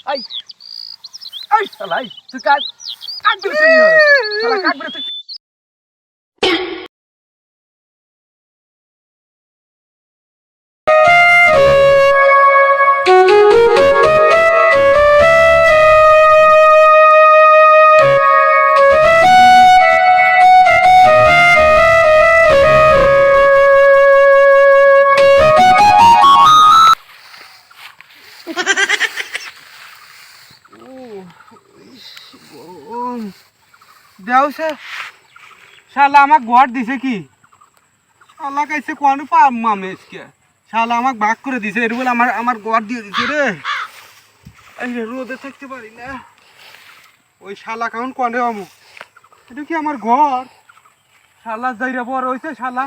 I I শালা তুই কাট কাটবি তুই শালা কাটবি তুই দেওছে শালা আমাক ঘর দিছে কি শালা কাইছে কোন পাম মামেসকে শালা আমাক ভাগ করে দিছে এর বলে আমার ঘর দিয়ে দিছে রে এই রোদে থাকতে পারি না ওই শালা কাউন কোনে আমু এটা কি আমার ঘর শালা যাইরা বড় হইছে শালা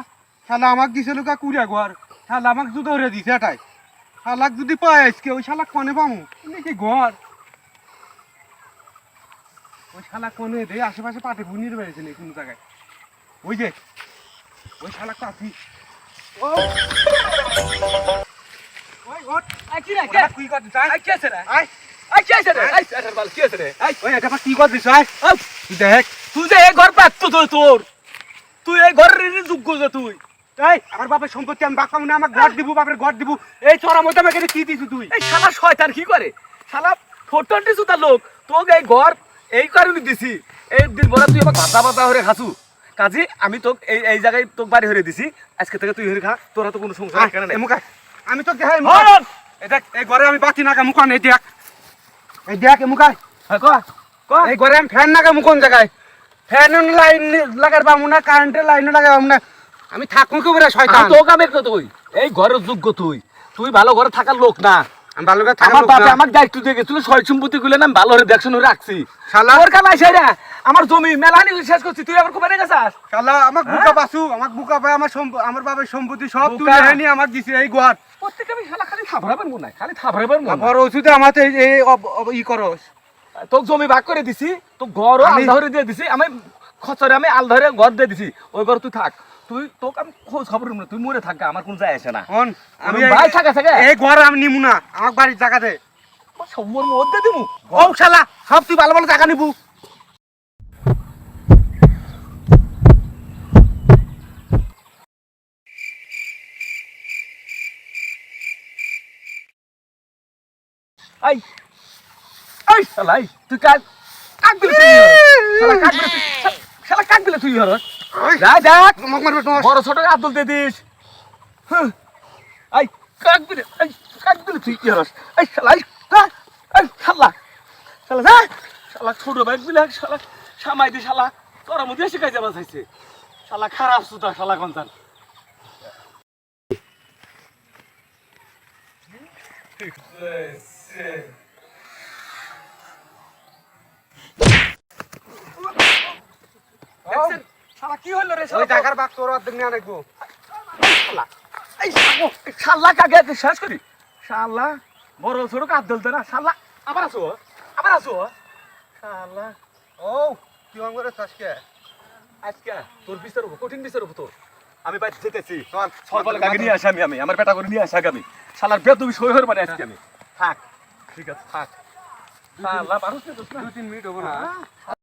শালা আমাক দিছে লোকা কুড়া ঘর শালা আমাক জুতো ধরে দিছে এটাই শালাক যদি পায় আজকে ওই শালা কোনে পামু এটা কি ঘর ওই শালা কোনে দে আশেপাশে পাটে বুনির বেড়েছে নেই কোনো জায়গায় ওই যে ওই শালা কাফি ও ওই ওট আই কি রে কে তুই কত চাই আই কি আছে রে আই আই কি আছে রে আই আরে বাল কি আছে রে আই ওই এটা কি কত দিছ আই তুই দেখ তুই যে এই ঘর পাচ্ছ তোর তুই এই ঘরের যোগ্য যে তুই এই আমার বাপের সম্পত্তি আমি বাপ না আমাকে ঘর দিব বাপের ঘর দিব এই চড়া মতো আমাকে কি দিছিস তুই এই শালা শয়তান কি করে শালা ফোটনটি সুতা লোক তোকে এই ঘর এই কারণে দিছি এই দিন বড় তুই আমাকে ভাতা ভাতা হরে খাসু কাজী আমি তোকে এই জায়গায় তোকে বাড়ি হরে দিছি আজকে থেকে তুই হরে খা তোরা তো কোনো সংসার কেন নাই এমুকা আমি তো দেখাই এটা এই ঘরে আমি বাতি না কামু কোন এই দেখ এমুকা হ্যাঁ ক ক এই ঘরে আমি ফ্যান না কামু কোন জায়গায় ফ্যান লাইন লাগার পামু না কারেন্টের লাইন লাগার পামু না আমি থাকমু কি বলে শয়তান তো কামে তো তুই এই ঘরের যোগ্য তুই ভালো ঘরে থাকার লোক না আমি ভালো করে আমার বাবা আমার দায়িত্ব দিয়ে গেছিল সয় সম্পত্তি গুলো না ভালো করে দেখশন রাখছি শালা তোর কামাই সেরা আমার জমি মেলানি শেষ করছি তুই আবার কোথায় গেছাস শালা আমাকে বুকা বাসু আমাকে বুকা ভাই আমার বাবার সম্পত্তি সব তুই নি আমাকে দিছে এই ঘর প্রত্যেকটা আমি শালা খালি থাবরাবেন মনে খালি থাবরাবেন মনে ঘর ওষুধে আমাতে এই ই করস তোর জমি ভাগ করে দিছি তো ঘরও আলদা করে দিয়ে দিছি আমি খচরে আমি আলদা করে ঘর দিয়ে দিছি ওই ঘর তুই থাক তুই তোকে আমি খোঁজ খবর না তুই মরে থাক আমার কোন যায় আসে না আমি ভাই থাকা থাকে এই ঘর আমি নিমু না আমার বাড়ির জায়গা দে সবর মধ্যে দিমু ও শালা সব তুই ভালো ভালো জায়গা নিবু আই আই শালা তুই কাট কাটবি তুই শালা কাটবি শালা কাটবি তুই হর যা দেখ তোমাক মারবে তোমার বড় ছোট আদল দে দিস আই কাটবি তুই কি হর আই শালা আই শালা শালা যা শালা ছোট ভাই বিলা শালা সামাই দি শালা তোর মধ্যে শিখাই যাবা চাইছে শালা খারাপ সুতা শালা কনসান শালা কি হলো রে ওই জায়গার বাক তোর অর্ধেক নিয়ে আনবো শালা এই শালা কাকে শেষ করি শালা বড় ছোট কাজ দলতে না শালা আবার আসো শালা ও কি অঙ্গ করে আজকে আজকে তোর বিচার হবো কঠিন বিচার হবো তোর আমি বাইরে যেতেছি চল সকালে গাড়ি নিয়ে আসি আমি আমার বেটা করে নিয়ে আসি আগামী শালার বেদ তুমি সই হয়ে মানে আজকে আমি থাক ঠিক আছে থাক শালা মানুষ 2-3 মিনিট হবো না